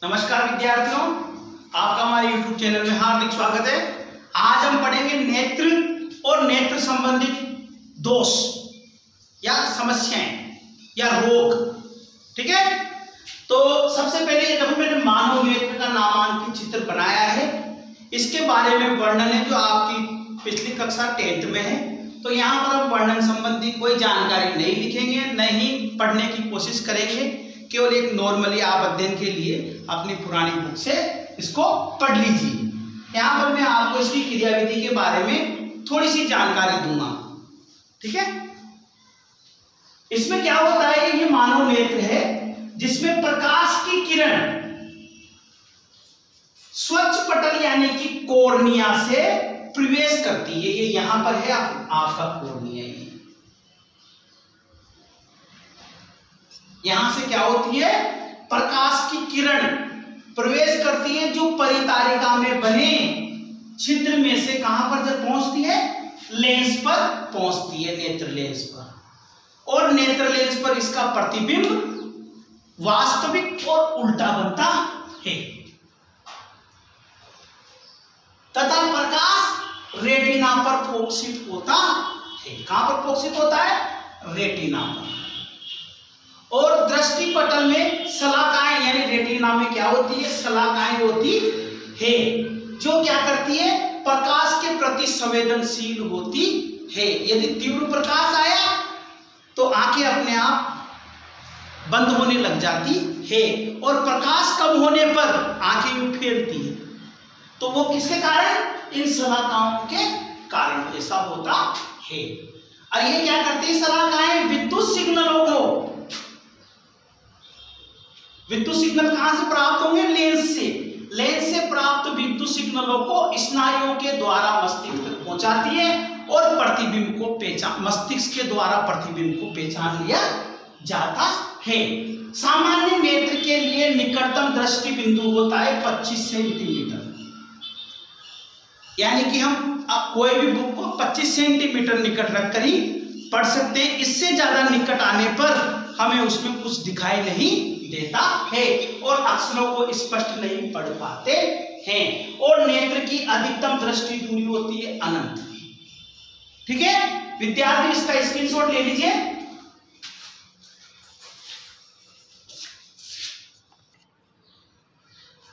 नमस्कार विद्यार्थियों, आपका हमारे YouTube चैनल में हार्दिक स्वागत है। आज हम पढ़ेंगे नेत्र और नेत्र संबंधित दोष या समस्याएं या रोग। ठीक है, तो सबसे पहले देखो मैंने मानव नेत्र का नामांकित चित्र बनाया है। इसके बारे में वर्णन है जो आपकी पिछली कक्षा 10th में है। तो यहाँ पर हम वर्णन संबंधी कोई जानकारी नहीं लिखेंगे, नहीं पढ़ने की कोशिश करेंगे, केवल एक नॉर्मली आप अध्ययन के लिए अपनी पुरानी बुक से इसको पढ़ लीजिए। यहाँ पर मैं आपको इसकी क्रियाविधि के बारे में थोड़ी सी जानकारी दूंगा। ठीक है, इसमें क्या होता है, ये मानव नेत्र है जिसमें प्रकाश की किरण स्वच्छ पटल यानी कि कॉर्निया से प्रवेश करती है। ये यहां पर है आपका कॉर्निया। यहां से क्या होती है, प्रकाश की किरण प्रवेश करती है जो परितारिका में बने छिद्र में से कहां पर जब पहुंचती है, लेंस पर पहुंचती है, नेत्र लेंस पर। और नेत्र लेंस पर इसका प्रतिबिंब वास्तविक और उल्टा बनता है तथा प्रकाश रेटिना पर फोकसित होता है। कहां पर फोकसित होता है, रेटिना पर। और दृष्टि पटल में शलाकाएं यानी रेटिना में क्या होती है, शलाकाएं होती है जो क्या करती है, प्रकाश के प्रति संवेदनशील होती है। यदि तीव्र प्रकाश आया तो आंखें अपने आप बंद होने लग जाती है और प्रकाश कम होने पर आंखें फैलती है। तो वो किसके कारण, इन शलाकाओं के कारण ऐसा होता है। और ये क्या करती है, शलाकाएं विद्युत सिग्नलों को, विद्युत सिग्नल कहां से प्राप्त होंगे, लेंस से। लेंस से प्राप्त विद्युत सिग्नलों को स्नायुओं के द्वारा मस्तिष्क तक पहुंचाती है और प्रतिबिंब को मस्तिष्क के द्वारा प्रतिबिंब को पहचान लिया जाता है। सामान्य नेत्र के लिए निकटतम दृष्टि बिंदु होता है 25 सेंटीमीटर। यानी कि हम कोई भी बुक को 25 सेंटीमीटर निकट रखकर ही पढ़ सकते हैं। इससे ज्यादा निकट आने पर हमें उसमें कुछ दिखाई नहीं देता है और अक्षरों को स्पष्ट नहीं पढ़ पाते हैं। और नेत्र की अधिकतम दृष्टि दूरी होती है अनंत। ठीक है विद्यार्थी, इसका स्क्रीनशॉट ले लीजिए।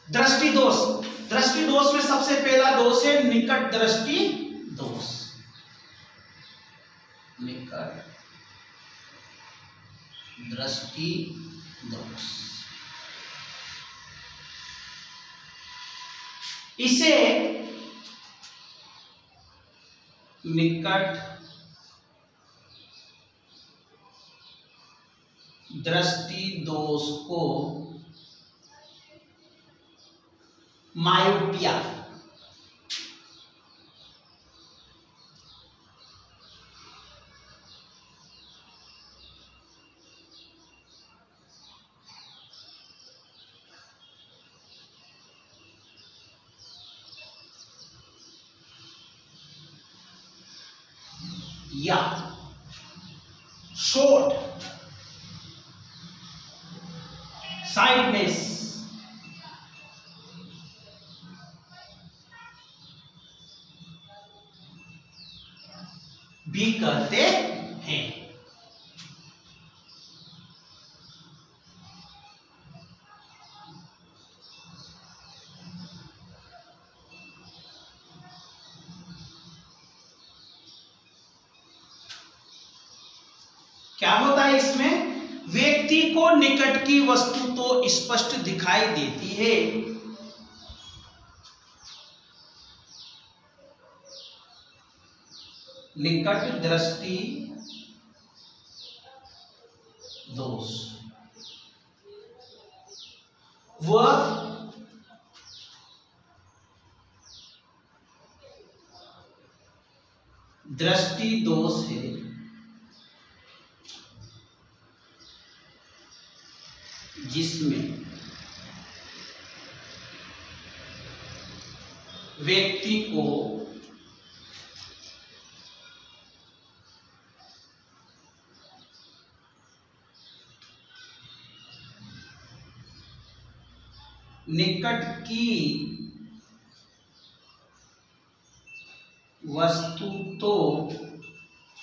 दृष्टि दोष, दृष्टि दोष में सबसे पहला दोष है निकट दृष्टि दोष। निकट दृष्टि दोष, इसे निकट दृष्टि दोष को मायोपिया या शॉर्ट साइडनेस भी कहते हैं। क्या होता है इसमें, व्यक्ति को निकट की वस्तु तो स्पष्ट दिखाई देती है निकट दृष्टि दोष, वह दृष्टि दोष है जिसमें व्यक्ति को निकट की वस्तु तो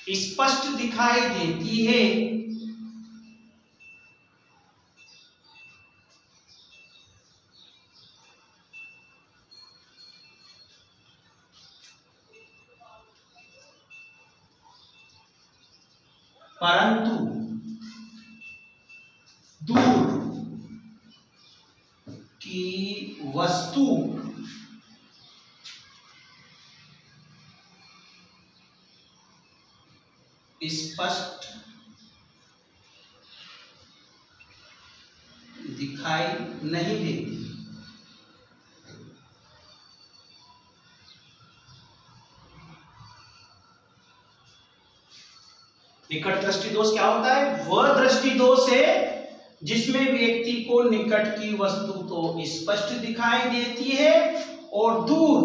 स्पष्ट दिखाई देती है, परंतु दूर की वस्तु स्पष्ट दिखाई नहीं देती। निकट दृष्टि दोष क्या होता है? वह दृष्टि दोष है जिसमें व्यक्ति को निकट की वस्तु तो स्पष्ट दिखाई देती है और दूर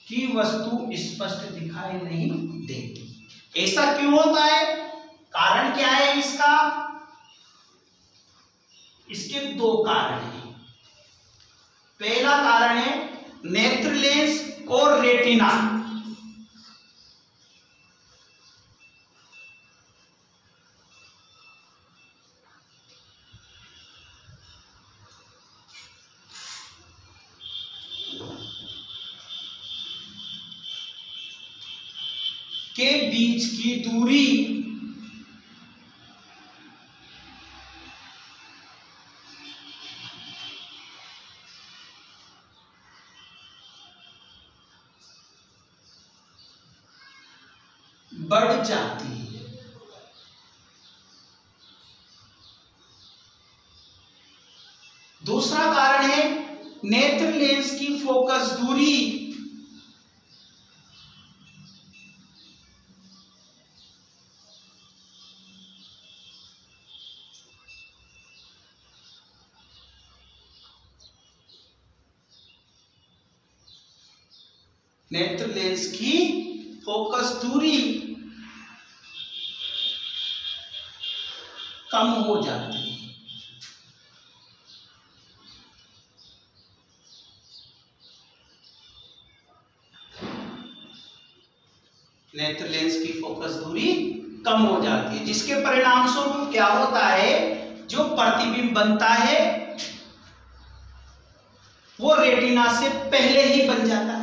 की वस्तु स्पष्ट दिखाई नहीं देती। ऐसा क्यों होता है? कारण क्या है इसका? इसके दो कारण हैं। पहला कारण है नेत्र लेंस और रेटिना। के बीच की दूरी बढ़ जाती है। दूसरा कारण है नेत्र लेंस की फोकस दूरी नेत्र लेंस की फोकस दूरी कम हो जाती है। नेत्र लेंस की फोकस दूरी कम हो जाती है, जिसके परिणाम स्वरूप क्या होता है? जो प्रतिबिंब बनता है वो रेटिना से पहले ही बन जाता है।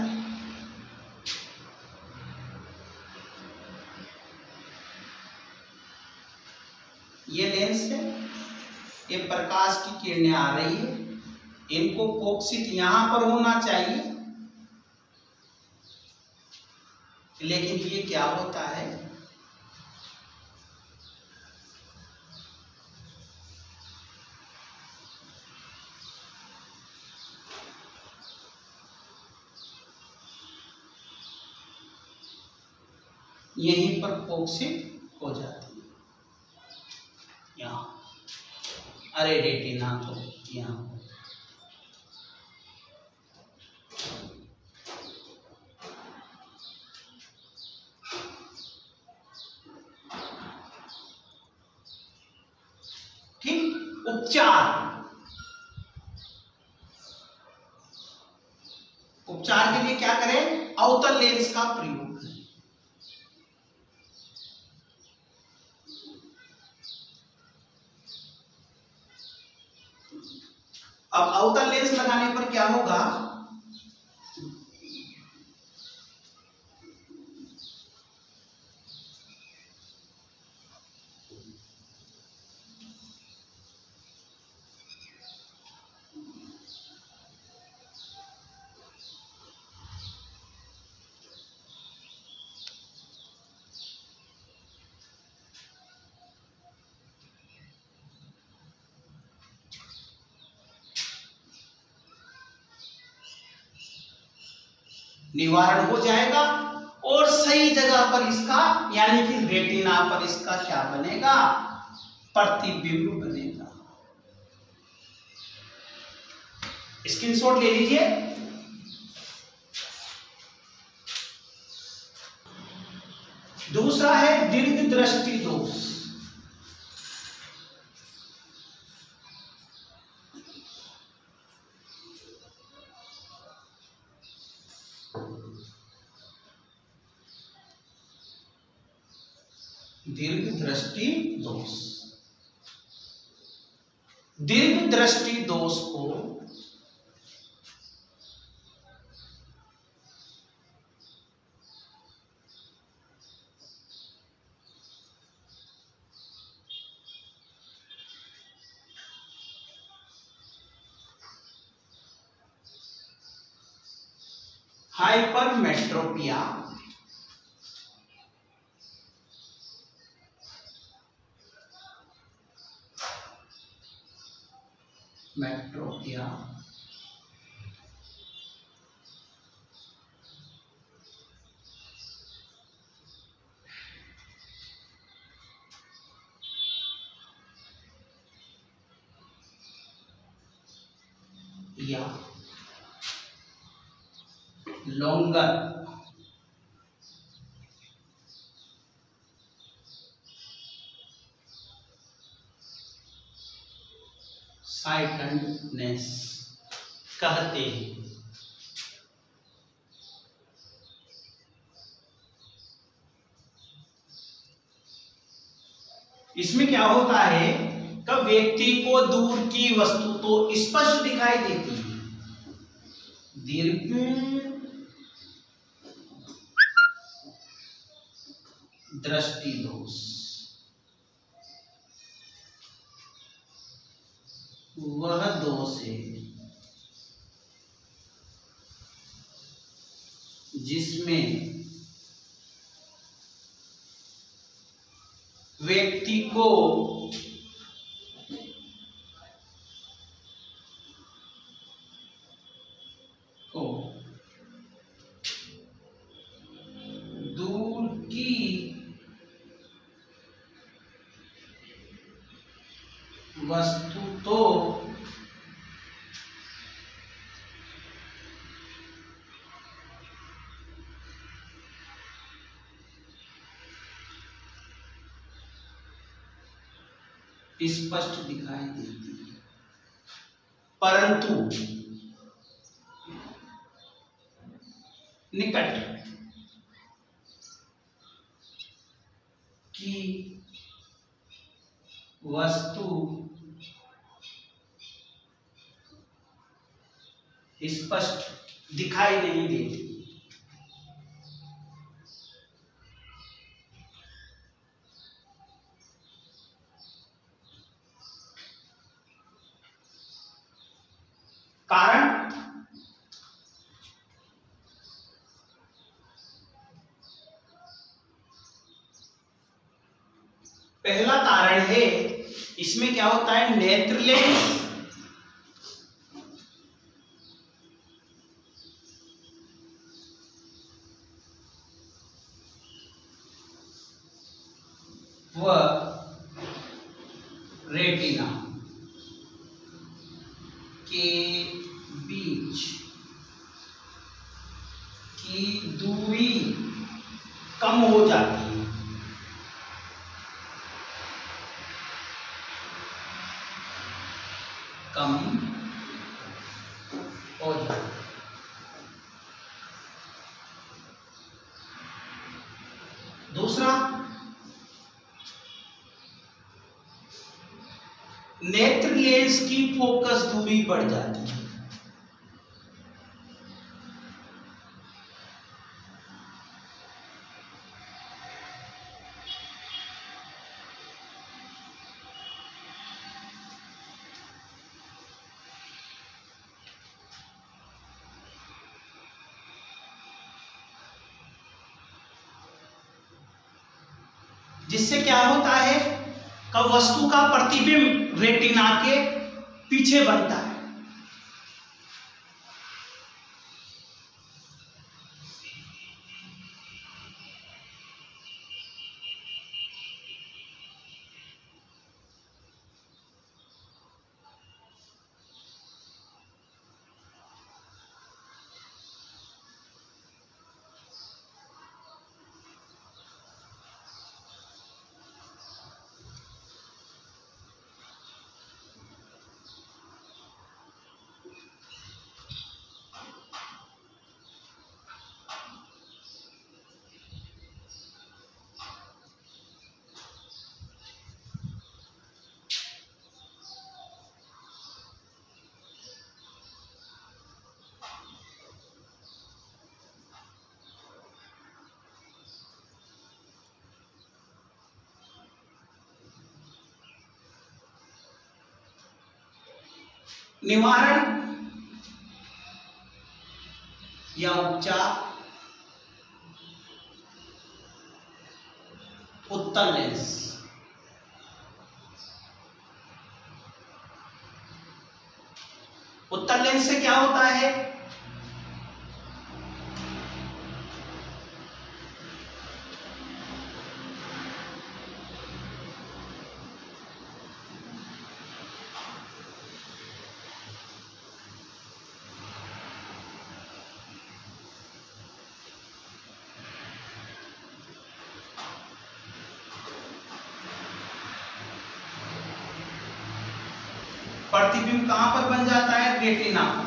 ये लेंस है, ये प्रकाश की किरणें आ रही है, इनको फोकसित यहां पर होना चाहिए, लेकिन ये क्या होता है? यहीं पर फोकसित हो जाती है। यहाँ अरे रेटिना तो यहाँ ठीक। उपचार के लिए क्या करें? अवतल लेंस का प्रयोग करें। अब अवतल लेंस लगाने पर क्या होगा? निवारण हो जाएगा और सही जगह पर इसका यानी कि रेटिना पर इसका क्या बनेगा? प्रतिबिंब बनेगा। स्क्रीनशॉट ले लीजिए। दूसरा है दीर्घ दृष्टि दोष। दीर्घ दृष्टि दोष। दीर्घ दृष्टि दोष को हाइपरमेट्रोपिया, मेट्रोपिया, या लॉन्गर साइटनेस कहते हैं। इसमें क्या होता है कि व्यक्ति को दूर की वस्तु तो स्पष्ट दिखाई देती है। दीर्घ दृष्टि दोष वह दोष है जिसमें व्यक्ति को दूर की वस्तु तो स्पष्ट दिखाई देती है, परंतु निकट की वस्तु स्पष्ट दिखाई नहीं देती। कारण पहला कारण है, इसमें क्या होता है, नेत्र लेंस व रेटिना के बीच की दूरी कम हो जाती है। कम हो जाती है। दूसरा, नेत्र लेंस की फोकस दूरी बढ़ जाती है। जिससे क्या होता है कि वस्तु का प्रतिबिंब रेटिना के पीछे बनता है। निवारण या उपचार, उत्तल लेंस। उत्तल लेंस से क्या होता है? प्रतिबिंब कहां पर बन जाता है? रेटिना पर।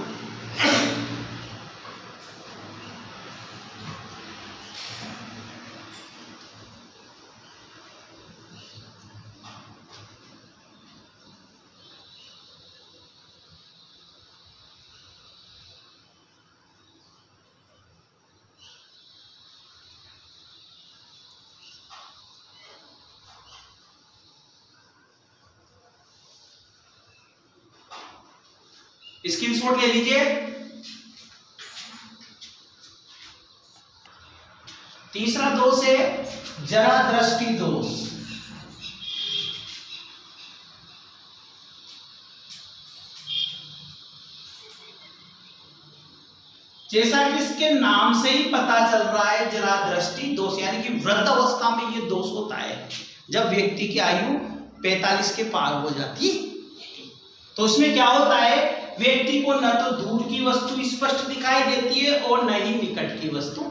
स्क्रीनशॉट ले लीजिए। तीसरा दोष है जरा दृष्टि दोष। जैसा कि इसके नाम से ही पता चल रहा है, जरा दृष्टि दोष यानी कि वृद्ध अवस्था में ये दोष होता है, जब व्यक्ति की आयु 45 के पार हो जाती है। तो उसमें क्या होता है, व्यक्ति को न तो दूर की वस्तु स्पष्ट दिखाई देती है और न ही निकट की वस्तु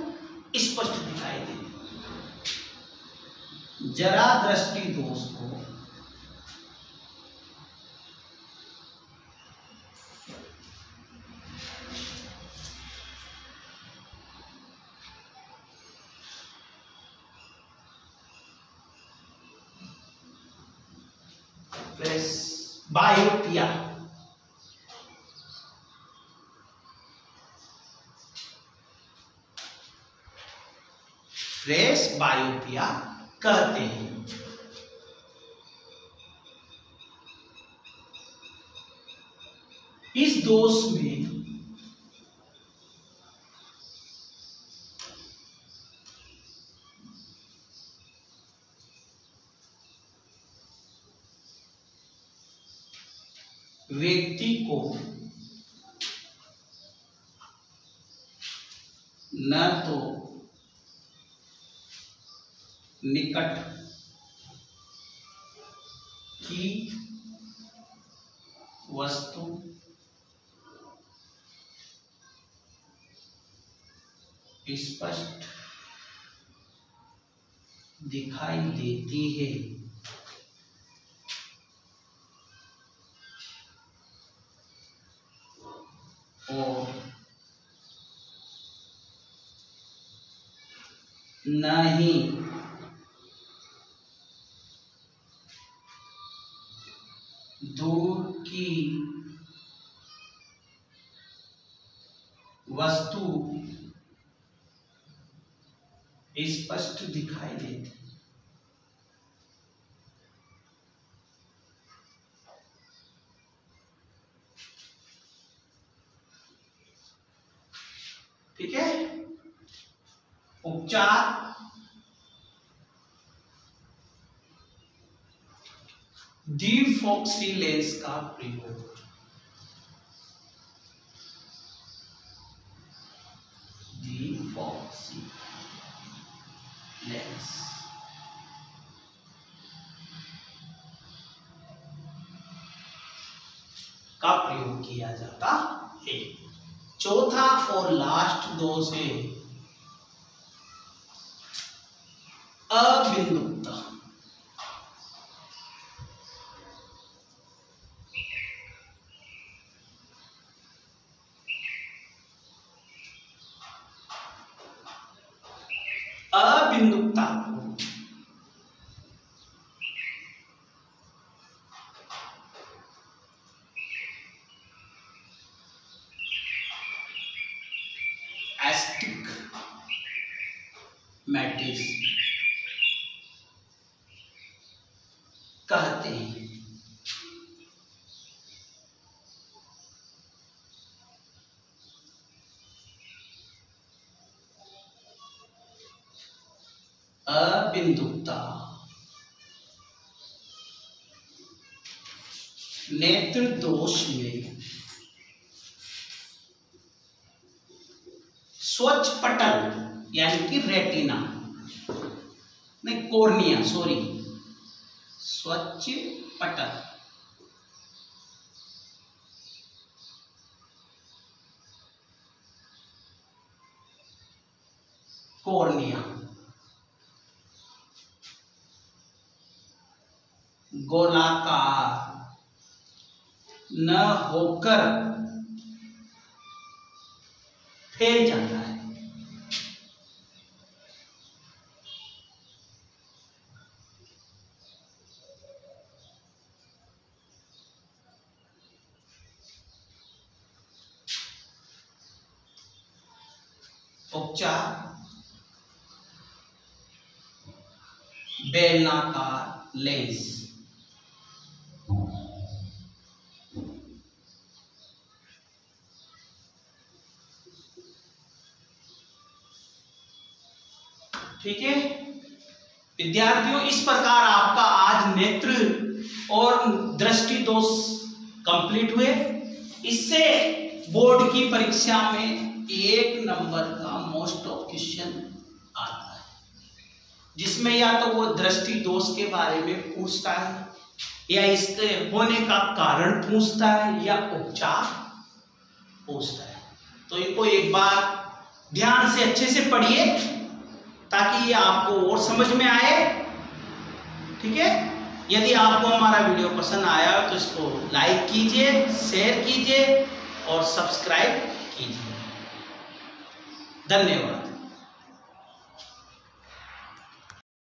स्पष्ट दिखाई देती है। जरा दृष्टि दोष को बायोपिया बायोपिया कहते हैं। इस दोष में व्यक्ति को न तो निकट की वस्तु स्पष्ट दिखाई देती है और न ही दूर की वस्तु स्पष्ट दिखाई देती। ठीक है। उपचार डिफॉक्सी लेंस का प्रयोग। डिफॉक्सी लेंस का प्रयोग किया जाता है। चौथा और लास्ट दोष है अबिंदुकता। अबिंदुकता को एस्टिग्मेटिज्म कहते हैं। बिंदुकता, नेत्र दोष में स्वच्छ पटल यानी कि रेटिना नहीं कॉर्निया, सॉरी, स्वच्छ पटल, कॉर्निया गोलाकार न होकर फैल जाता है। उपचार बेलनाकार लेंस, ठीक है विद्यार्थियों, इस प्रकार आपका आज नेत्र और दृष्टि दोष कंप्लीट हुए। इससे बोर्ड की परीक्षा में 1 नंबर का मोस्ट ऑफ क्वेश्चन आता है, जिसमें या तो वो दृष्टि दोष के बारे में पूछता है, या इसके होने का कारण पूछता है, या उपचार पूछता है। तो इनको एक बार ध्यान से अच्छे से पढ़िए ताकि ये आपको और समझ में आए, ठीक है। यदि आपको हमारा वीडियो पसंद आया तो इसको लाइक कीजिए, शेयर कीजिए और सब्सक्राइब कीजिए। धन्यवाद।